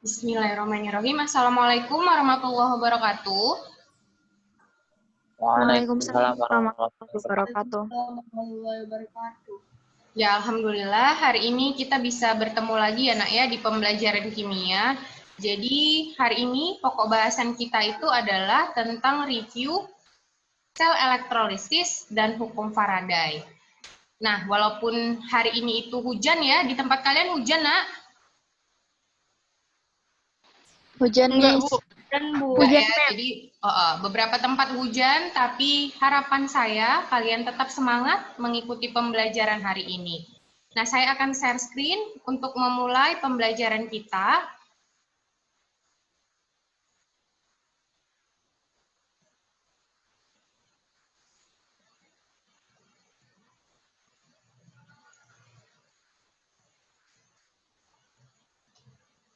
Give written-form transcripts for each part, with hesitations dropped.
Bismillahirrahmanirrahim. Assalamualaikum warahmatullahi wabarakatuh. Waalaikumsalam Waalaikumsalam warahmatullahi warahmatullahi wabarakatuh. Warahmatullahi wabarakatuh. Ya, alhamdulillah hari ini kita bisa bertemu lagi ya nak ya di pembelajaran kimia. Jadi hari ini pokok bahasan kita itu adalah tentang review sel elektrolisis dan hukum Faraday. Nah, walaupun hari ini itu hujan ya, di tempat kalian hujan nak? Hujan, Enggak, Miss. Bu. Enggak ya, jadi beberapa tempat hujan, tapi harapan saya kalian tetap semangat mengikuti pembelajaran hari ini. Nah, saya akan share screen untuk memulai pembelajaran kita.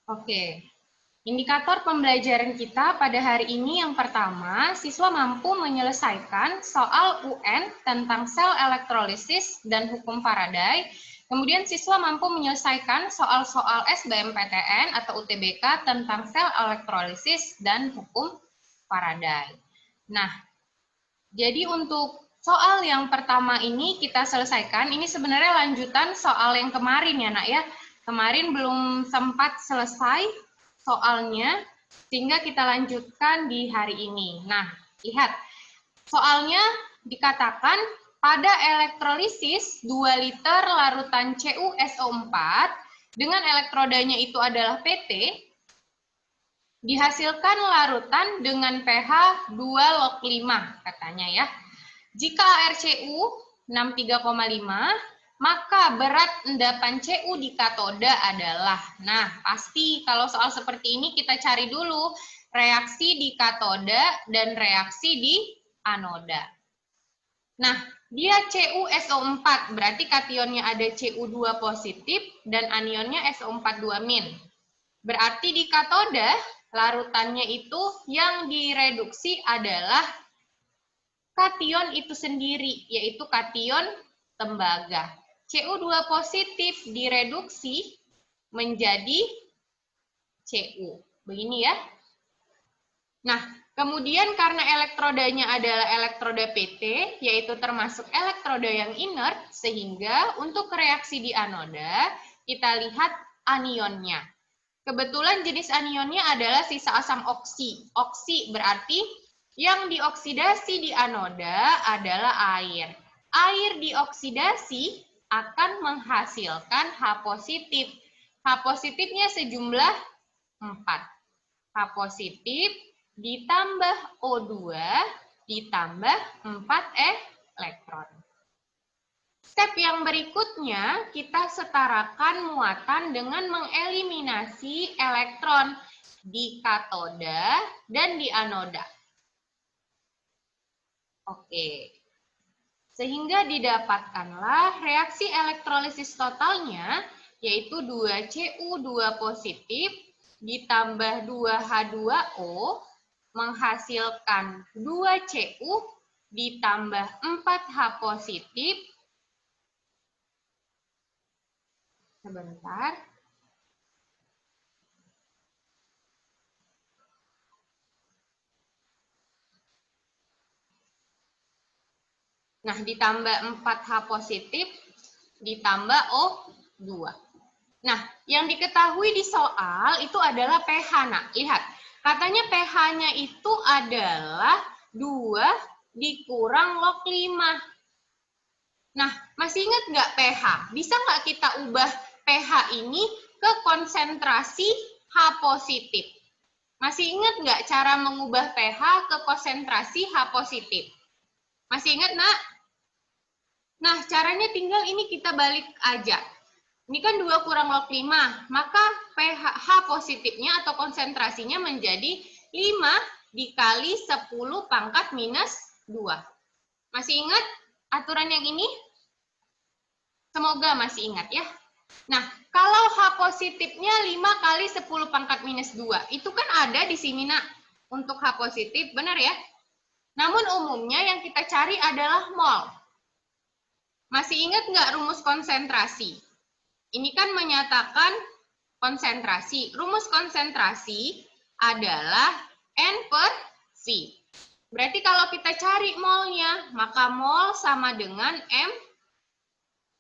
Oke. Indikator pembelajaran kita pada hari ini yang pertama, siswa mampu menyelesaikan soal UN tentang sel elektrolisis dan hukum Faraday. Kemudian siswa mampu menyelesaikan soal-soal SBMPTN atau UTBK tentang sel elektrolisis dan hukum Faraday. Nah, jadi untuk soal yang pertama ini kita selesaikan, ini sebenarnya lanjutan soal yang kemarin ya nak ya. Kemarin belum sempat selesai soalnya, sehingga kita lanjutkan di hari ini. Nah, lihat, soalnya dikatakan pada elektrolisis 2 liter larutan CuSO4 dengan elektrodanya itu adalah PT, dihasilkan larutan dengan pH 2 log 5 katanya ya. Jika ArCu 63,5, maka berat endapan Cu di katoda adalah, nah pasti kalau soal seperti ini kita cari dulu reaksi di katoda dan reaksi di anoda. Nah, dia CuSO4, berarti kationnya ada Cu2 positif dan anionnya SO4 2-. Berarti di katoda, larutannya itu yang direduksi adalah kation itu sendiri, yaitu kation tembaga. Cu2 positif direduksi menjadi Cu. Begini ya. Nah, kemudian karena elektrodanya adalah elektroda PT, yaitu termasuk elektroda yang inert, sehingga untuk reaksi di anoda, kita lihat anionnya. Kebetulan jenis anionnya adalah sisa asam oksi. Oksi berarti yang dioksidasi di anoda adalah air. Air dioksidasi akan menghasilkan H positif. H positifnya sejumlah 4. H positif ditambah O2 ditambah 4 elektron. Step yang berikutnya, kita setarakan muatan dengan mengeliminasi elektron di katoda dan di anoda. Oke. Sehingga didapatkanlah reaksi elektrolisis totalnya, yaitu 2Cu2 positif ditambah 2H2O menghasilkan 2Cu ditambah 4H positif. Sebentar. Nah, ditambah 4H positif, ditambah O2. Nah, yang diketahui di soal itu adalah pH. Nah, lihat. Katanya pH-nya itu adalah 2 dikurang log 5. Nah, masih ingat nggak pH? Bisa nggak kita ubah pH ini ke konsentrasi H positif? Masih ingat nggak cara mengubah pH ke konsentrasi H positif? Masih ingat, nak? Nah, caranya tinggal ini kita balik aja. Ini kan 2 kurang log 5, maka pH H positifnya atau konsentrasinya menjadi 5 dikali 10 pangkat minus 2. Masih ingat aturan yang ini? Semoga masih ingat ya. Nah, kalau H positifnya 5 kali 10 pangkat minus 2, itu kan ada di sini, nak, untuk H positif, benar ya? Namun umumnya yang kita cari adalah mol. Masih ingat nggak rumus konsentrasi? Ini kan menyatakan konsentrasi. Rumus konsentrasi adalah N per V. Berarti kalau kita cari molnya, maka mol sama dengan M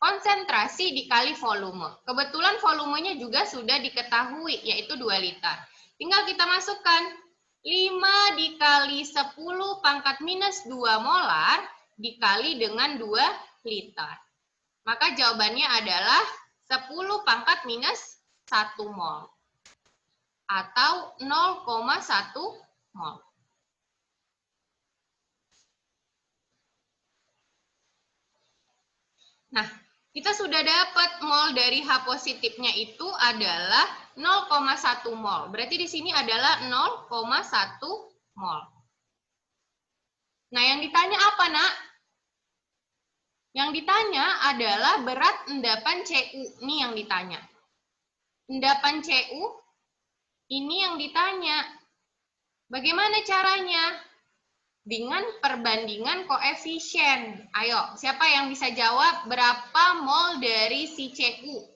konsentrasi dikali volume. Kebetulan volumenya juga sudah diketahui, yaitu 2 liter. Tinggal kita masukkan 5 dikali 10 pangkat minus 2 molar dikali dengan 2 liter. Maka jawabannya adalah 10 pangkat minus 1 mol. Atau 0,1 mol. Nah, kita sudah dapat mol dari H positifnya itu adalah 0,1 mol. Berarti di sini adalah 0,1 mol. Nah, yang ditanya apa, Nak? Yang ditanya adalah berat endapan Cu. Ini yang ditanya. Endapan Cu, ini yang ditanya. Bagaimana caranya? Dengan perbandingan koefisien. Ayo, siapa yang bisa jawab berapa mol dari si Cu?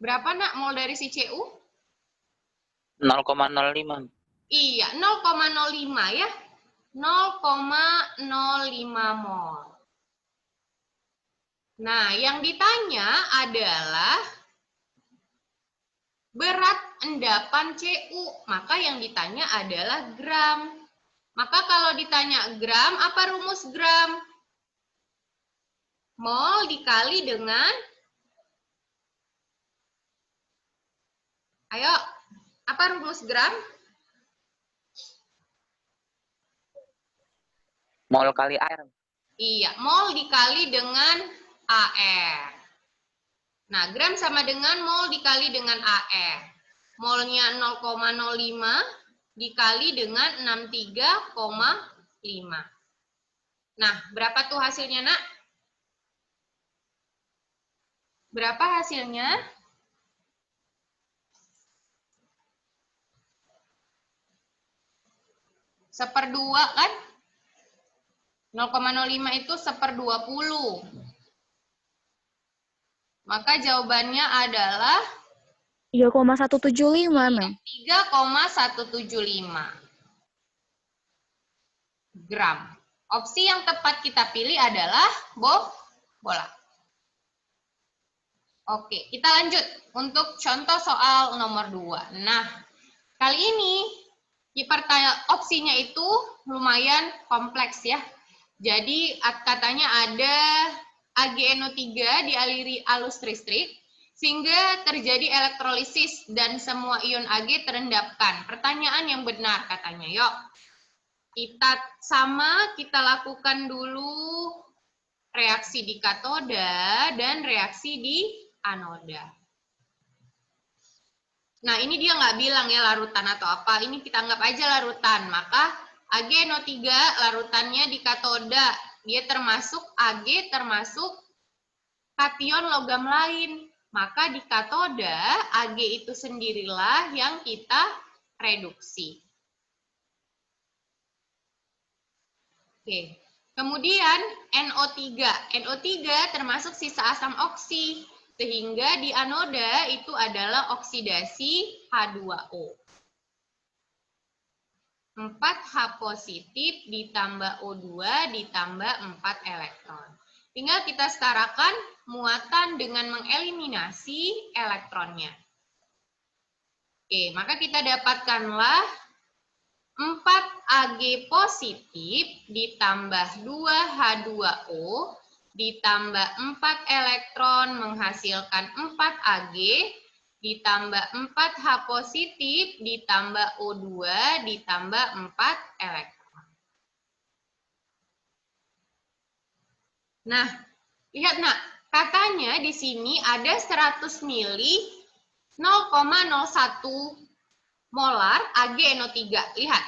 Berapa, Nak, mol dari si Cu? 0,05. Iya, 0,05 ya. 0,05 mol. Nah, yang ditanya adalah berat endapan Cu, maka yang ditanya adalah gram. Maka kalau ditanya gram, apa rumus gram? Mol dikali dengan, ayo, apa rumus gram? Mol kali air. Iya, mol dikali dengan AR. Nah, gram sama dengan mol dikali dengan AR. Molnya 0,05 dikali dengan 63,5. Nah, berapa tuh hasilnya, Nak? Berapa hasilnya? Seperdua kan? 0,05 itu 1/20. Maka jawabannya adalah 3,175, Mem. 3,175 gram. Opsi yang tepat kita pilih adalah bola. Oke, kita lanjut untuk contoh soal nomor 2. Nah, kali ini opsinya itu lumayan kompleks ya. Jadi katanya ada AgNO3 dialiri arus listrik sehingga terjadi elektrolisis dan semua ion Ag terendapkan. Pertanyaan yang benar katanya. Yuk, kita lakukan dulu reaksi di katoda dan reaksi di anoda. Nah, ini dia nggak bilang ya larutan atau apa. Ini kita anggap aja larutan. Maka AgNO3 larutannya di katoda. Dia termasuk Ag termasuk kation logam lain. Maka di katoda Ag itu sendirilah yang kita reduksi. Oke. Kemudian NO3. NO3 termasuk sisa asam oksi. Sehingga di anoda itu adalah oksidasi H2O. 4H positif ditambah O2 ditambah 4 elektron. Tinggal kita setarakan muatan dengan mengeliminasi elektronnya. Oke, maka kita dapatkanlah 4 Ag positif ditambah 2 H2O ditambah 4 elektron menghasilkan 4 Ag ditambah 4 H positif ditambah O2 ditambah 4 elektron. Nah, lihat Nak, katanya di sini ada 100 mili 0,01 molar AgNO3. Lihat,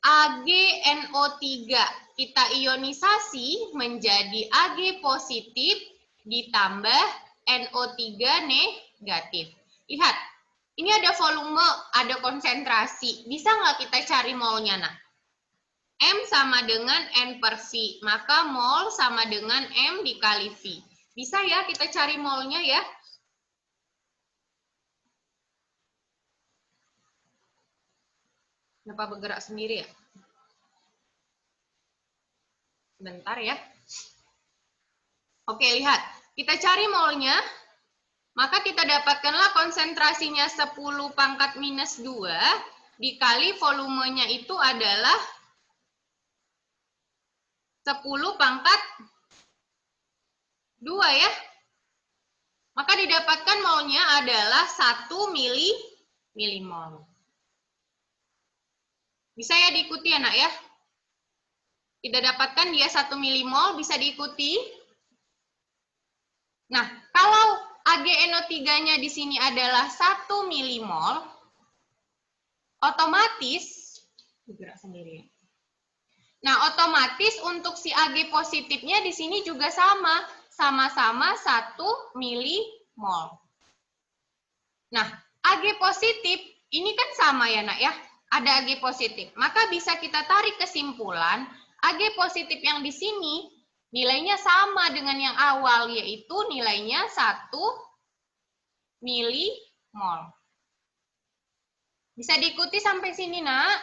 AgNO3 kita ionisasi menjadi Ag positif ditambah NO3 negatif. Lihat, ini ada volume, ada konsentrasi. Bisa nggak kita cari molnya, Nak? M sama dengan N per V. Maka mol sama dengan M dikali V. Bisa ya kita cari molnya ya? Kenapa bergerak sendiri ya? Sebentar ya. Oke, lihat. Kita cari molnya. Maka kita dapatkanlah konsentrasinya 10 pangkat minus 2 dikali volumenya itu adalah 10 pangkat 2 ya. Maka didapatkan molnya adalah 1 milimol. Bisa ya diikuti anak ya? Kita dapatkan dia 1 milimol, bisa diikuti. Nah, kalau AgNO3-nya di sini adalah 1 milimol, otomatis bergerak sendiri. Nah, otomatis untuk si Ag positifnya di sini juga sama-sama 1 milimol. Nah, Ag positif ini kan sama ya, Nak ya? Ada Ag positif. Maka bisa kita tarik kesimpulan, Ag positif yang di sini nilainya sama dengan yang awal, yaitu nilainya 1 milimol. Bisa diikuti sampai sini, Nak?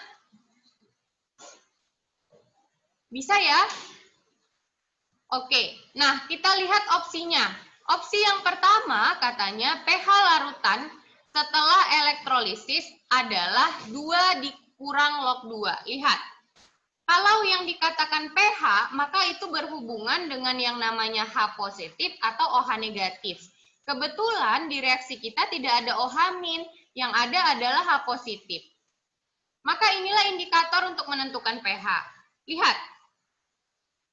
Bisa ya? Oke, nah kita lihat opsinya. Opsi yang pertama katanya pH larutan setelah elektrolisis adalah 2 dikurang log 2. Lihat, kalau yang dikatakan pH, maka itu berhubungan dengan yang namanya H positif atau OH negatif. Kebetulan di reaksi kita tidak ada OH min, yang ada adalah H positif. Maka inilah indikator untuk menentukan pH. Lihat,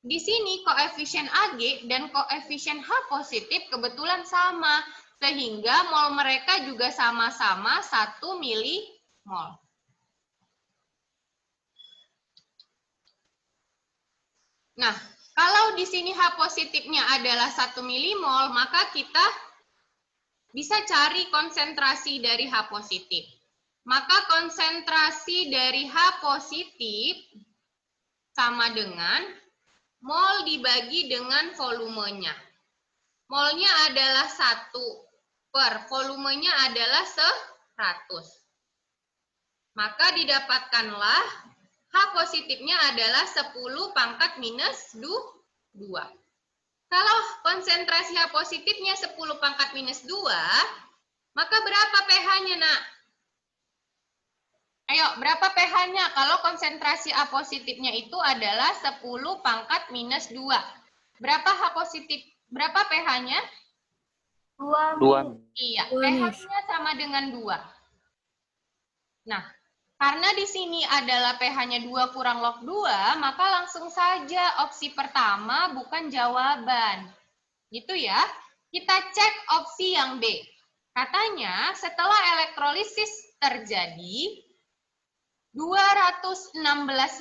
di sini koefisien Ag dan koefisien H positif kebetulan sama, sehingga mol mereka juga sama-sama 1 milimol. Nah, kalau di sini H positifnya adalah 1 milimol, maka kita bisa cari konsentrasi dari H positif. Maka konsentrasi dari H positif sama dengan mol dibagi dengan volumenya. Molnya adalah 1 per volumenya adalah 100. Maka didapatkanlah H positifnya adalah 10 pangkat minus 2. Kalau konsentrasi H positifnya 10 pangkat minus 2, maka berapa pH-nya, Nak? Ayo, berapa pH-nya? Kalau konsentrasi H positifnya itu adalah 10 pangkat minus 2. Berapa H positif? Berapa pH-nya? 2. Iya, pH-nya sama dengan 2. Nah, karena di sini adalah pH-nya 2 kurang log 2, maka langsung saja opsi pertama bukan jawaban. Gitu ya. Kita cek opsi yang B. Katanya setelah elektrolisis terjadi, 216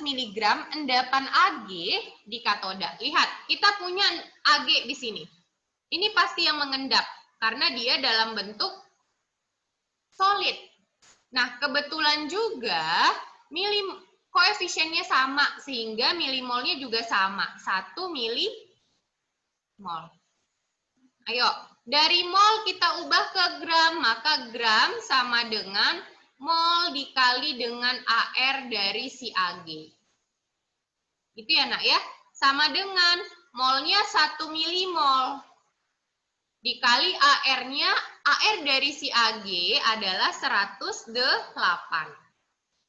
mg endapan Ag di katoda. Lihat, kita punya Ag di sini. Ini pasti yang mengendap, karena dia dalam bentuk solid. Nah, kebetulan juga koefisiennya sama, sehingga milimolnya juga sama, 1 milimol. Ayo, dari mol kita ubah ke gram, maka gram sama dengan mol dikali dengan AR dari si Ag. Itu ya, Nak ya? Sama dengan molnya 1 milimol. Dikali AR-nya, AR dari si Ag adalah 108.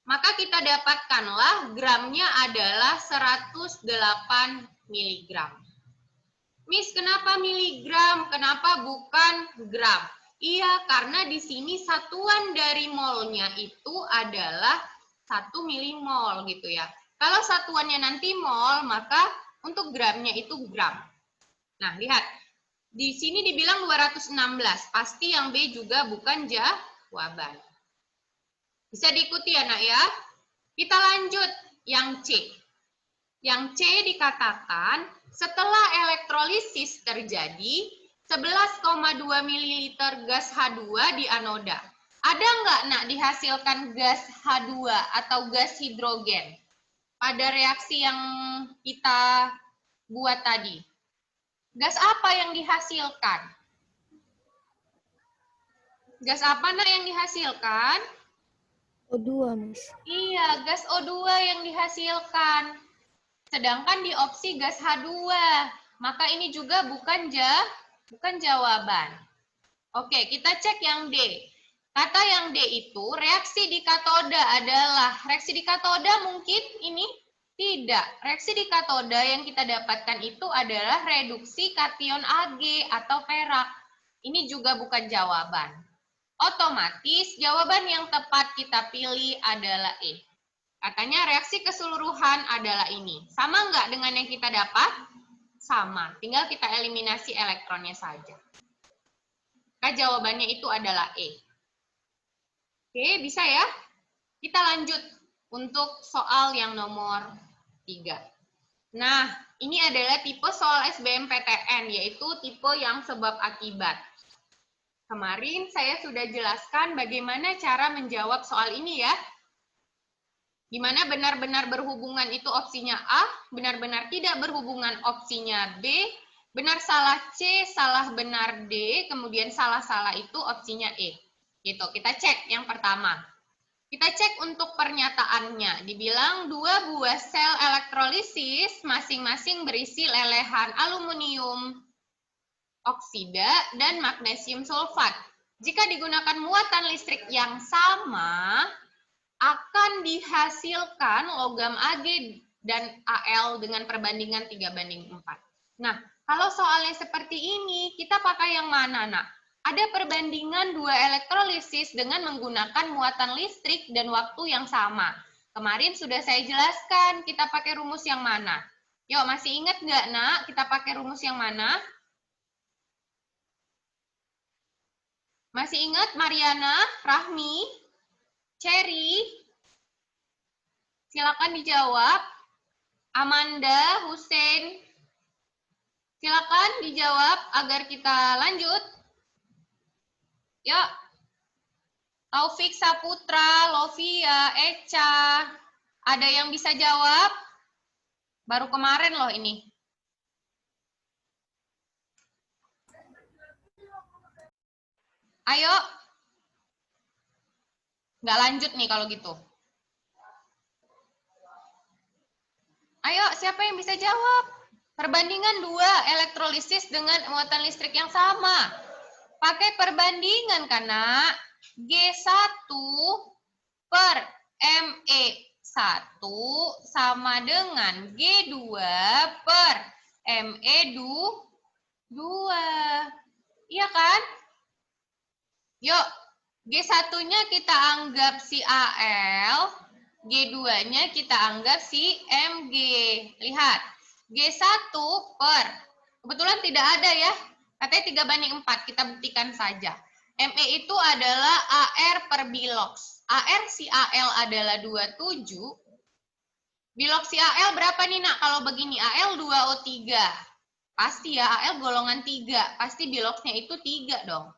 Maka kita dapatkanlah gramnya adalah 108 mg. Miss, kenapa miligram? Kenapa bukan gram? Iya, karena di sini satuan dari molnya itu adalah 1 milimol gitu ya. Kalau satuannya nanti mol, maka untuk gramnya itu gram. Nah, lihat. Di sini dibilang 216, pasti yang B juga bukan jawaban. Bisa diikuti ya, Nak ya? Kita lanjut yang C. Yang C dikatakan setelah elektrolisis terjadi 11,2 ml gas H2 di anoda. Ada nggak, Nak, dihasilkan gas H2 atau gas hidrogen pada reaksi yang kita buat tadi? Gas apa yang dihasilkan? Gas apa, Nak, yang dihasilkan? O2, Mas. Iya, gas O2 yang dihasilkan. Sedangkan di opsi gas H2. Maka ini juga bukan jawaban. Oke, kita cek yang D. Kata yang D itu reaksi di katoda adalah, reaksi di katoda mungkin ini tidak. Reaksi di katoda yang kita dapatkan itu adalah reduksi kation Ag atau perak. Ini juga bukan jawaban. Otomatis jawaban yang tepat kita pilih adalah E. Katanya reaksi keseluruhan adalah ini. Sama nggak dengan yang kita dapat? Sama. Tinggal kita eliminasi elektronnya saja. Maka jawabannya itu adalah E. Oke, bisa ya? Kita lanjut untuk soal yang nomor 3. Nah, ini adalah tipe soal SBMPTN, yaitu tipe yang sebab akibat. Kemarin saya sudah jelaskan bagaimana cara menjawab soal ini ya. Di mana benar-benar berhubungan itu opsinya A, benar-benar tidak berhubungan opsinya B, benar salah C, salah benar D, kemudian salah-salah itu opsinya E. Gitu, kita cek yang pertama. Kita cek untuk pernyataannya. Dibilang 2 buah sel elektrolisis masing-masing berisi lelehan aluminium oksida dan magnesium sulfat. Jika digunakan muatan listrik yang sama, akan dihasilkan logam Ag dan Al dengan perbandingan 3:4. Nah, kalau soalnya seperti ini, kita pakai yang mana, Nak? Ada perbandingan 2 elektrolisis dengan menggunakan muatan listrik dan waktu yang sama. Kemarin sudah saya jelaskan, kita pakai rumus yang mana? Yuk, masih ingat nggak, Nak? Kita pakai rumus yang mana? Masih ingat Mariana, Rahmi, Cherry? Silakan dijawab. Amanda, Hussein, silakan dijawab agar kita lanjut. Yuk. Taufik Saputra, Lovia, Echa. Ada yang bisa jawab? Baru kemarin loh ini. Ayo. Nggak lanjut nih kalau gitu. Ayo, siapa yang bisa jawab? Perbandingan 2 elektrolisis dengan muatan listrik yang sama. Pakai perbandingan karena G1 per Me1 sama dengan G2 per Me2. Iya kan? Yuk, G1-nya kita anggap si Al, G2-nya kita anggap si Mg. Lihat, G1 per, kebetulan tidak ada ya, katanya 3:4, kita buktikan saja. Me itu adalah Ar per bilox. Ar si Al adalah 27. Bilox si Al berapa nih, Nak? Kalau begini, Al 2O3. Pasti ya, Al golongan 3. Pasti biloxnya itu 3 dong.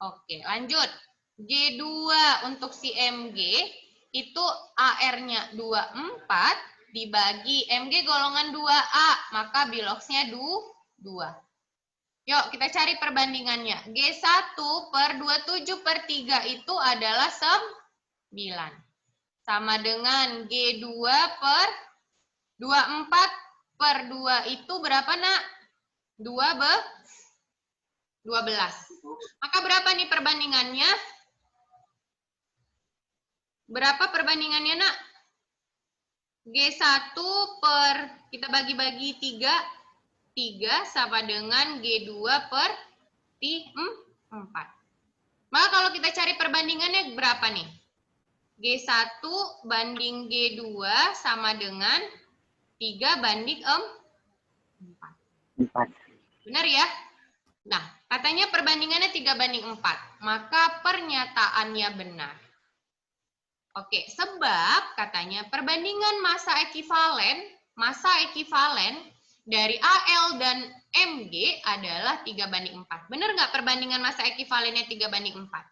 Oke, lanjut. G2 untuk si Mg, itu Ar-nya 24, dibagi Mg golongan 2A, maka biloxnya 2. Yuk, kita cari perbandingannya. G1 per 27 per 3 itu adalah 9. Sama dengan G2 per 24 per 2 itu berapa, Nak? 12. Maka berapa nih perbandingannya? Berapa perbandingannya, Nak? G1 per, kita bagi-bagi 3 sama dengan G2 per 4. Maka kalau kita cari perbandingannya berapa nih? G1 banding G2 sama dengan 3:4. Benar ya? Nah, katanya perbandingannya 3:4. Maka pernyataannya benar. Oke, sebab katanya perbandingan massa ekivalen dari Al dan Mg adalah 3:4. Benar nggak perbandingan massa ekivalennya 3:4?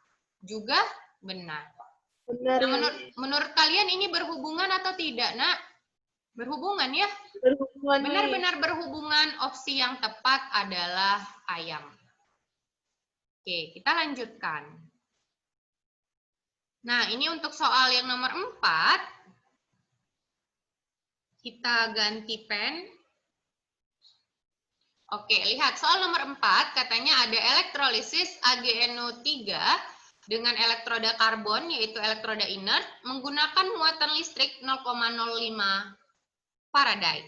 Juga benar. Benar. Nah, menurut kalian ini berhubungan atau tidak, Nak? Berhubungan ya? Berhubungan. Benar-benar berhubungan. Opsi yang tepat adalah ayam. Oke, kita lanjutkan. Nah, ini untuk soal yang nomor 4. Kita ganti pen. Oke, lihat soal nomor 4, katanya ada elektrolisis AgNO3 dengan elektroda karbon, yaitu elektroda inert, menggunakan muatan listrik 0,05 Faraday.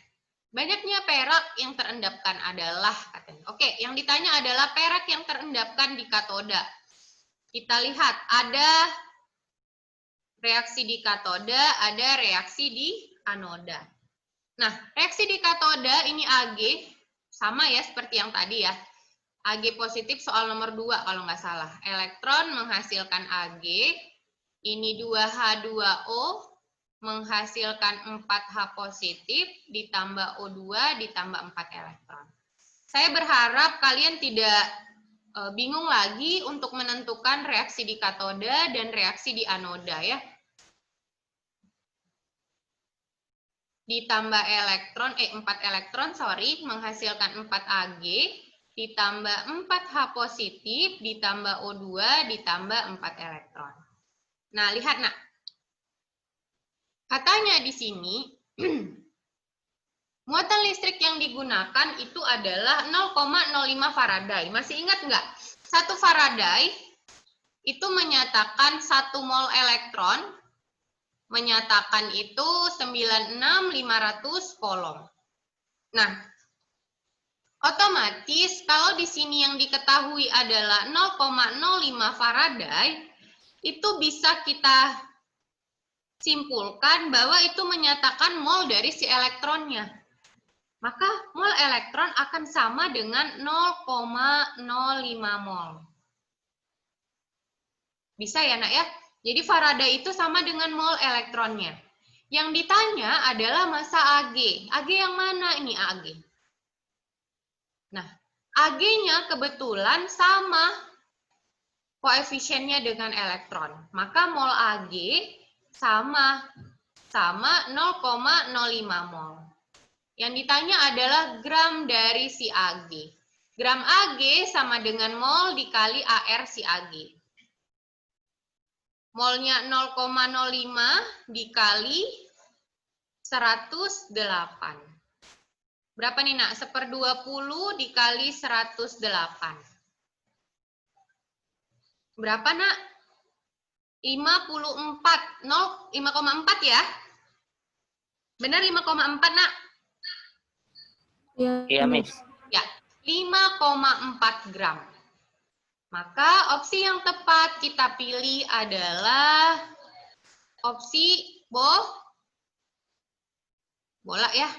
Banyaknya perak yang terendapkan adalah, katanya. Oke, yang ditanya adalah perak yang terendapkan di katoda. Kita lihat, ada reaksi di katoda, ada reaksi di anoda. Nah, reaksi di katoda ini Ag, sama ya seperti yang tadi ya. Ag positif soal nomor 2 kalau nggak salah. Elektron menghasilkan Ag, ini 2H2O, menghasilkan 4H positif, ditambah O2, ditambah 4 elektron. Saya berharap kalian tidak bingung lagi untuk menentukan reaksi di katoda dan reaksi di anoda ya. Ditambah elektron, 4 elektron, menghasilkan 4 Ag, ditambah 4H positif, ditambah O2, ditambah 4 elektron. Nah, lihat nak. Katanya di sini, muatan listrik yang digunakan itu adalah 0,05 Faraday. Masih ingat nggak? 1 Faraday itu menyatakan 1 mol elektron, menyatakan itu 96.500 kolom. Nah, otomatis kalau di sini yang diketahui adalah 0,05 Faraday, itu bisa kita simpulkan bahwa itu menyatakan mol dari si elektronnya. Maka mol elektron akan sama dengan 0,05 mol. Bisa ya nak ya? Jadi Faraday itu sama dengan mol elektronnya. Yang ditanya adalah massa Ag. Ag yang mana ini Ag? Nah, Ag-nya kebetulan sama koefisiennya dengan elektron. Maka mol Ag sama 0,05 mol. Yang ditanya adalah gram dari si Ag. Gram Ag sama dengan mol dikali AR si Ag. Molnya 0,05 dikali 108. Berapa nih nak? 1/20 dikali 108. Berapa nak? 54. 5,4 ya? Benar 5,4 nak? Iya, Miss. Ya, 5,4 gram. Maka opsi yang tepat kita pilih adalah opsi bola ya.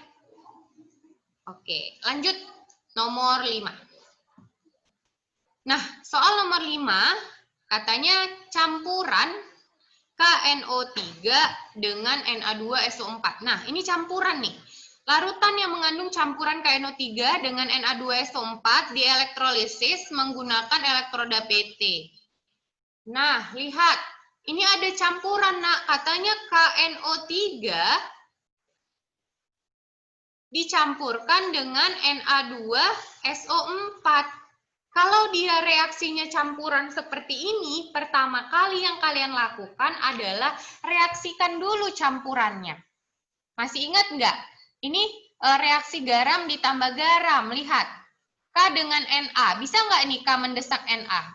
Oke, lanjut nomor 5. Nah, soal nomor 5 katanya campuran KNO3 dengan Na2SO4. Nah, ini campuran nih. Larutan yang mengandung campuran KNO3 dengan Na2SO4 dielektrolisis menggunakan elektroda PT. Nah, lihat. Ini ada campuran, nak. Katanya KNO3 dicampurkan dengan Na2SO4. Kalau dia reaksinya campuran seperti ini, pertama kali yang kalian lakukan adalah reaksikan dulu campurannya. Masih ingat nggak? Ini reaksi garam ditambah garam. Lihat, K dengan Na. Bisa nggak nih K mendesak Na?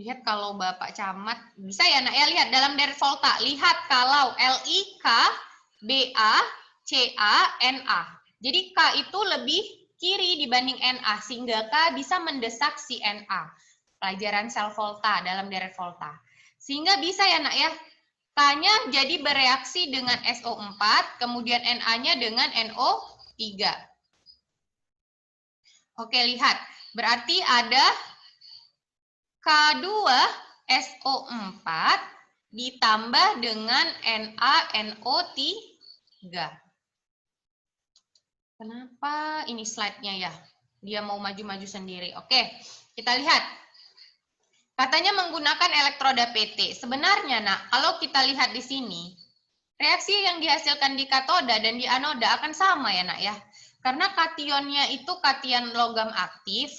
Lihat kalau Bapak camat. Bisa ya nak ya? Lihat dalam deret volta. Lihat kalau Li, K, Ba, Ca, Na. Jadi K itu lebih kiri dibanding Na. Sehingga K bisa mendesak si Na. Pelajaran sel volta dalam deret volta. Sehingga bisa ya nak ya? K-nya jadi bereaksi dengan SO4, kemudian Na-nya dengan NO3. Oke, lihat. Berarti ada K2SO4 ditambah dengan NaNO3. Kenapa ini slide-nya ya? Dia mau maju-maju sendiri. Oke, kita lihat. Katanya menggunakan elektroda PT. Sebenarnya, nak, kalau kita lihat di sini, reaksi yang dihasilkan di katoda dan di anoda akan sama ya, nak ya. Karena kationnya itu kation logam aktif,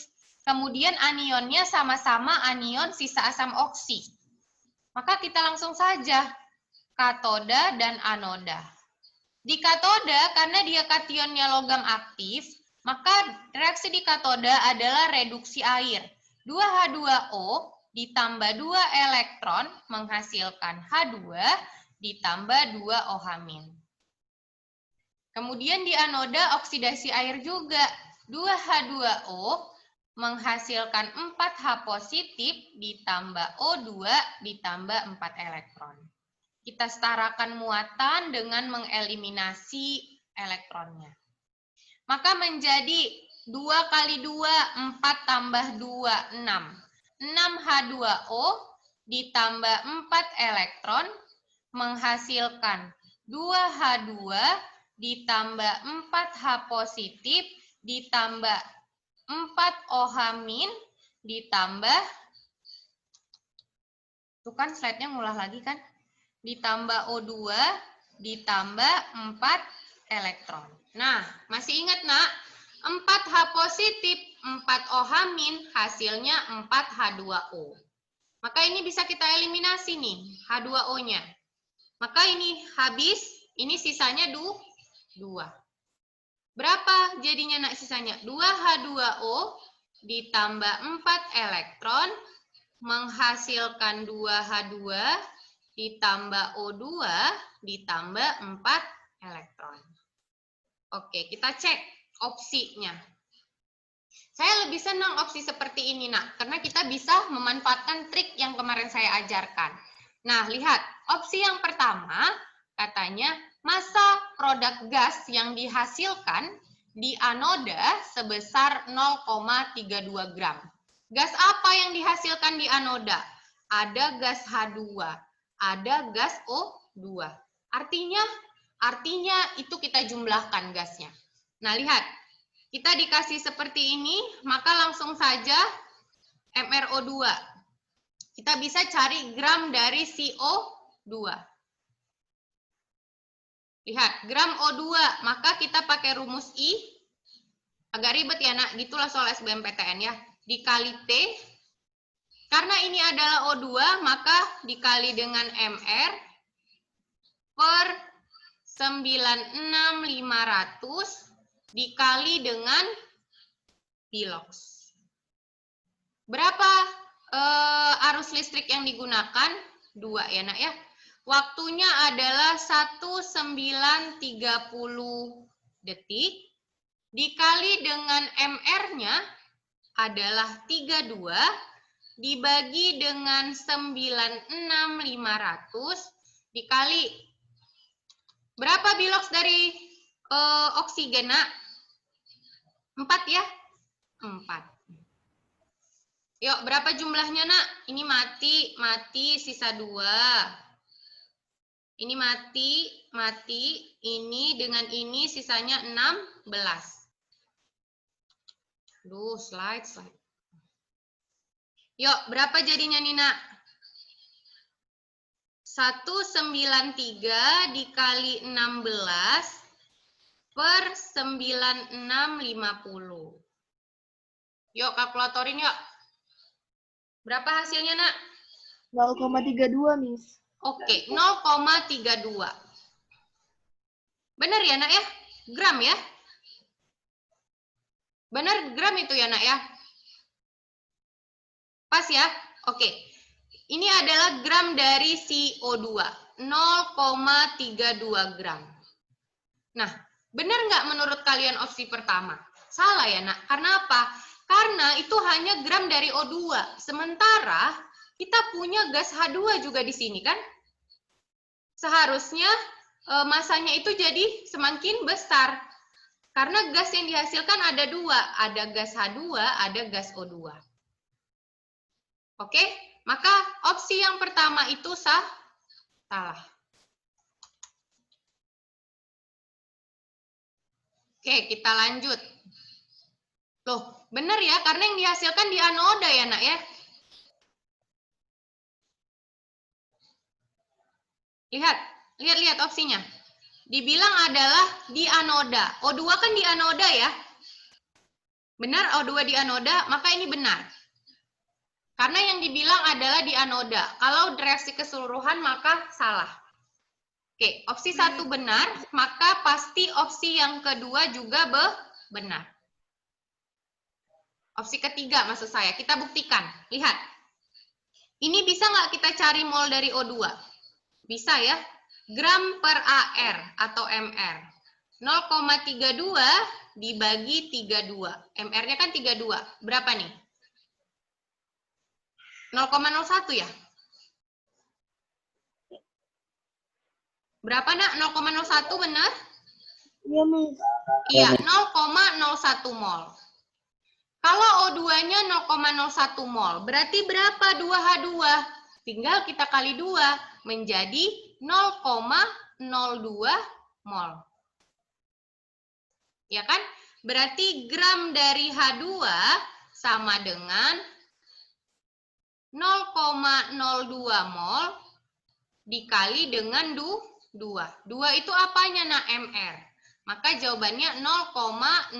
Kemudian anionnya sama-sama anion sisa asam oksi. Maka kita langsung saja katoda dan anoda. Di katoda, karena dia kationnya logam aktif, maka reaksi di katoda adalah reduksi air. 2H2O ditambah 2 elektron menghasilkan H2 ditambah 2 OH-. Kemudian di anoda oksidasi air juga. 2H2O menghasilkan 4H positif ditambah O2 ditambah 4 elektron. Kita setarakan muatan dengan mengeliminasi elektronnya. Maka menjadi 2 kali 2, 4 tambah 2, 6. 6H2O ditambah 4 elektron menghasilkan 2H2 ditambah 4H positif ditambah 4 OH- ditambah, tuh kan slide-nya ngulah lagi kan, ditambah O2 ditambah 4 elektron. Nah, masih ingat nak? 4H positif, 4 OH- hasilnya 4H2O. Maka ini bisa kita eliminasi nih, H2O-nya. Maka ini habis, ini sisanya 2. Berapa jadinya nak sisanya? 2H2O ditambah 4 elektron menghasilkan 2H2 ditambah O2 ditambah 4 elektron. Oke, kita cek opsinya. Saya lebih senang opsi seperti ini, nak, karena kita bisa memanfaatkan trik yang kemarin saya ajarkan. Nah, lihat, opsi yang pertama katanya massa produk gas yang dihasilkan di anoda sebesar 0,32 gram. Gas apa yang dihasilkan di anoda? Ada gas H2, ada gas O2. Artinya itu kita jumlahkan gasnya. Nah, lihat. Kita dikasih seperti ini, maka langsung saja MrO2. Kita bisa cari gram dari CO2. Lihat, gram O2, maka kita pakai rumus I. Agak ribet ya, nak, gitulah soal SBMPTN ya. Dikali T. Karena ini adalah O2, maka dikali dengan MR per 96.500 dikali dengan Pilox. Berapa arus listrik yang digunakan? 2 ya, nak ya. Waktunya adalah 1930 detik. Dikali dengan MR-nya adalah 32. Dibagi dengan 96.500. Dikali. Berapa Pilox dari oksigen, nak? 4 ya? 4. Yuk, berapa jumlahnya, nak? Ini mati, sisa 2. Ini mati, ini dengan ini sisanya 16. Duh, slide. Yuk, berapa jadinya nih, nak? 193 dikali 16 per 9650. Yuk, kalkulatorin yuk. Berapa hasilnya, nak? 0,32, Miss. Oke, 0,32. Benar ya, nak ya? Gram ya? Benar gram itu ya, nak ya? Pas ya? Oke. Ini adalah gram dari CO2. 0,32 gram. Nah, benar nggak menurut kalian opsi pertama? Salah ya, nak. Karena apa? Karena itu hanya gram dari O2. Sementara kita punya gas H2 juga di sini kan? Seharusnya masanya itu jadi semakin besar. Karena gas yang dihasilkan ada 2. Ada gas H2, ada gas O2. Oke? Maka opsi yang pertama itu salah. Oke, kita lanjut. Loh, benar ya, karena yang dihasilkan di anoda ya, nak ya. Lihat opsinya. Dibilang adalah di anoda. O2 kan di anoda ya. Benar O2 di anoda, maka ini benar. Karena yang dibilang adalah di anoda. Kalau reaksi keseluruhan maka salah. Oke, opsi 1 benar, maka pasti opsi yang kedua juga benar. Opsi ketiga maksud saya, kita buktikan. Lihat, ini bisa nggak kita cari mol dari O2? Bisa ya, gram per AR atau MR. 0,32 dibagi 32. MR-nya kan 32. Berapa nih? 0,01 ya? Berapa nak? 0,01 benar? Iya, Miss. Iya, 0,01 mol. Kalau O2-nya 0,01 mol, berarti berapa 2H2? Tinggal kita kali 2, menjadi 0,02 mol. Ya kan? Berarti gram dari H2 sama dengan 0,02 mol dikali dengan 2. 2 itu apanya, nak? MR. Maka jawabannya 0,04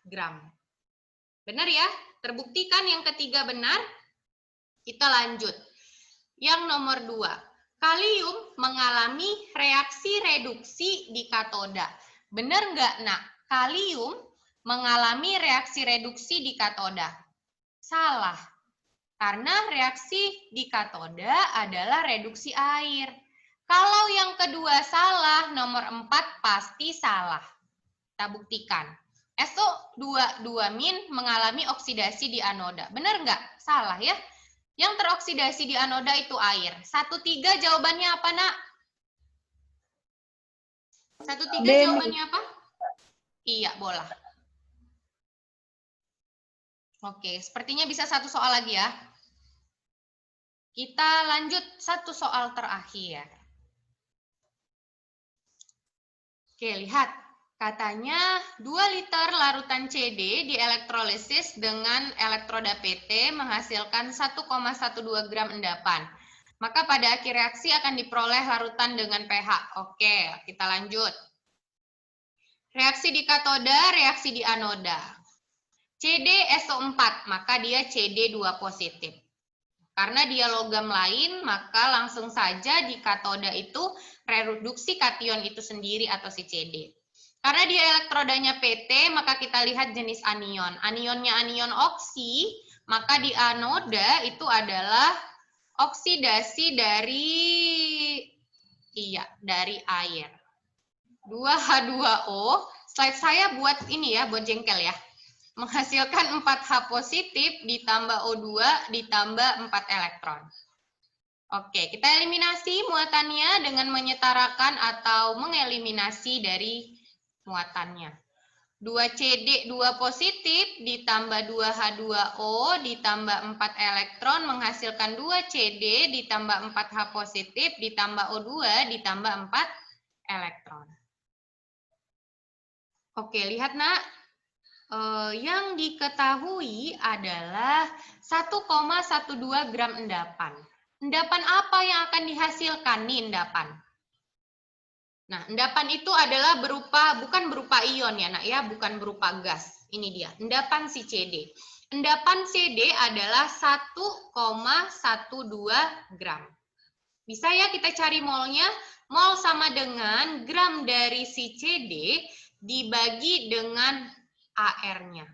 gram. Benar ya? Terbuktikan yang ketiga benar. Kita lanjut. Yang nomor 2. Kalium mengalami reaksi reduksi di katoda. Benar nggak, nak? Kalium mengalami reaksi reduksi di katoda. Salah. Karena reaksi di katoda adalah reduksi air. Kalau yang kedua salah, nomor 4 pasti salah. Kita buktikan. SO2 mengalami oksidasi di anoda. Benar nggak? Salah ya. Yang teroksidasi di anoda itu air. 1-3 jawabannya apa, nak? 1-3 jawabannya apa? Iya, bola. Oke, sepertinya bisa satu soal lagi ya. Kita lanjut satu soal terakhir. Oke, lihat. Katanya 2 liter larutan CD di elektrolisis dengan elektroda PT menghasilkan 1,12 gram endapan. Maka pada akhir reaksi akan diperoleh larutan dengan pH. Oke, kita lanjut. Reaksi di katoda, reaksi di anoda. CD SO4, maka dia CD2 positif. Karena dia logam lain, maka langsung saja di katoda itu reduksi kation itu sendiri atau si CD. Karena dia elektrodanya PT, maka kita lihat jenis anion. Anionnya anion oksi, maka di anoda itu adalah oksidasi dari air. 2H2O, slide saya buat ini ya, buat jengkel ya. Menghasilkan 4H positif ditambah O2 ditambah 4 elektron. Oke, kita eliminasi muatannya dengan menyetarakan atau mengeliminasi dari muatannya. 2CD 2 positif ditambah 2H2O ditambah 4 elektron menghasilkan 2CD ditambah 4H positif ditambah O2 ditambah 4 elektron. Oke, lihat nak. Yang diketahui adalah 1,12 gram endapan. Endapan apa yang akan dihasilkan nih endapan? Nah, endapan itu adalah bukan berupa ion ya, nak ya, bukan berupa gas. Ini dia, endapan si CD. Endapan CD adalah 1,12 gram. Bisa ya kita cari molnya? Mol sama dengan gram dari si CD dibagi dengan AR-nya.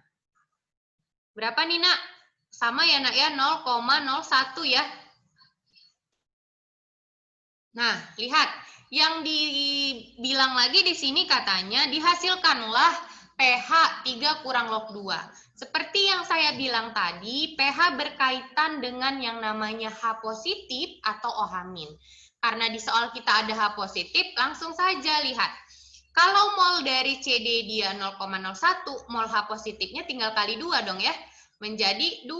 Berapa nih, nak? Sama ya, nak ya, 0,01 ya. Nah, lihat. Yang dibilang lagi di sini katanya dihasilkanlah pH 3 kurang log 2. Seperti yang saya bilang tadi, pH berkaitan dengan yang namanya H positif atau OH-. Karena di soal kita ada H positif, langsung saja lihat. Kalau mol dari CD dia 0,01, mol H positifnya tinggal kali 2 dong ya. Menjadi 2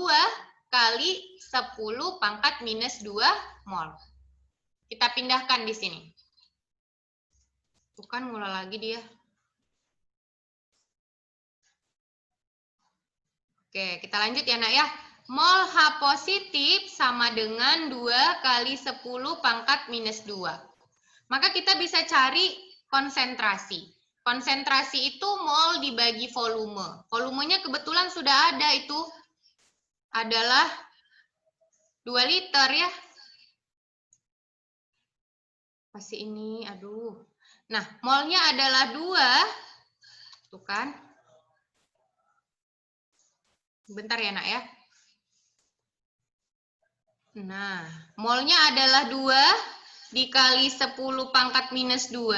kali 10 pangkat minus 2 mol. Kita pindahkan di sini. Bukan mulai lagi dia. Oke, kita lanjut ya, nak ya. Mol H positif sama dengan 2 kali 10 pangkat minus 2. Maka kita bisa cari konsentrasi. Konsentrasi itu mol dibagi volume. Volumenya kebetulan sudah ada, itu adalah 2 liter ya. Masih ini, aduh. Nah, molnya adalah 2. Tuh kan. Bentar ya, Nak ya. Nah, molnya adalah 2 dikali 10 pangkat minus 2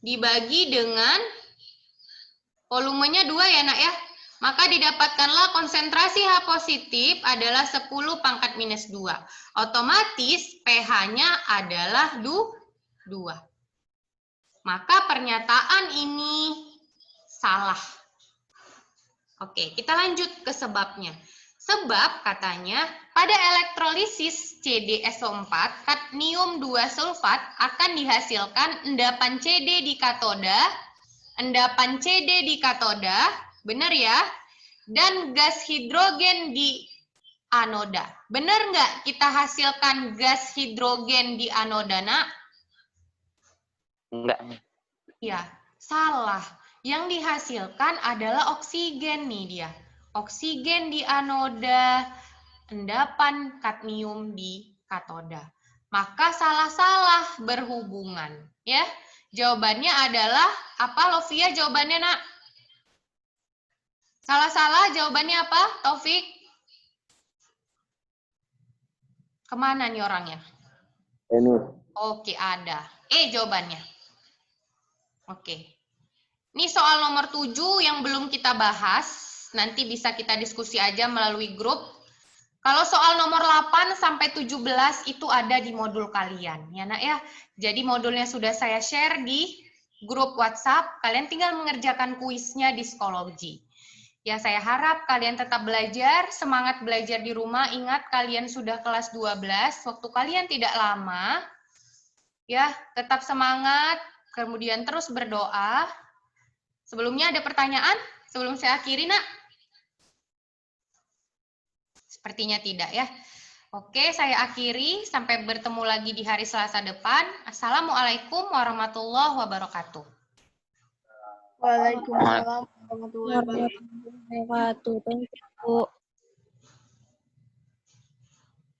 dibagi dengan volumenya 2 ya, Nak ya. Maka didapatkanlah konsentrasi H positif adalah 10 pangkat minus 2. Otomatis pH-nya adalah 2. Maka pernyataan ini salah. Oke, kita lanjut ke sebabnya. Sebab katanya pada elektrolisis CdSO4, kadmium 2 sulfat akan dihasilkan endapan Cd di katoda, benar ya? Dan gas hidrogen di anoda. Benar nggak kita hasilkan gas hidrogen di anoda, Nak? Enggak. Ya, salah. Yang dihasilkan adalah oksigen nih dia. Oksigen di anoda, endapan kadmium di katoda. Maka salah-salah berhubungan, ya. Jawabannya adalah apa, Lovia? Jawabannya, Nak? Salah-salah jawabannya apa, Taufik? Kemana nih orangnya? Ini. Oke, ada. Jawabannya. Oke. Ini soal nomor 7 yang belum kita bahas. Nanti bisa kita diskusi aja melalui grup. Kalau soal nomor 8 sampai 17 itu ada di modul kalian. Ya, Nak ya. Jadi modulnya sudah saya share di grup WhatsApp. Kalian tinggal mengerjakan kuisnya di psikologi. Ya, saya harap kalian tetap belajar, semangat belajar di rumah. Ingat, kalian sudah kelas 12, waktu kalian tidak lama. Ya, tetap semangat, kemudian terus berdoa. Sebelumnya ada pertanyaan? Sebelum saya akhiri, Nak? Sepertinya tidak ya. Oke, saya akhiri. Sampai bertemu lagi di hari Selasa depan. Assalamualaikum warahmatullahi wabarakatuh. Waalaikumsalam warahmatullahi wabarakatuh. Thank you, Bu.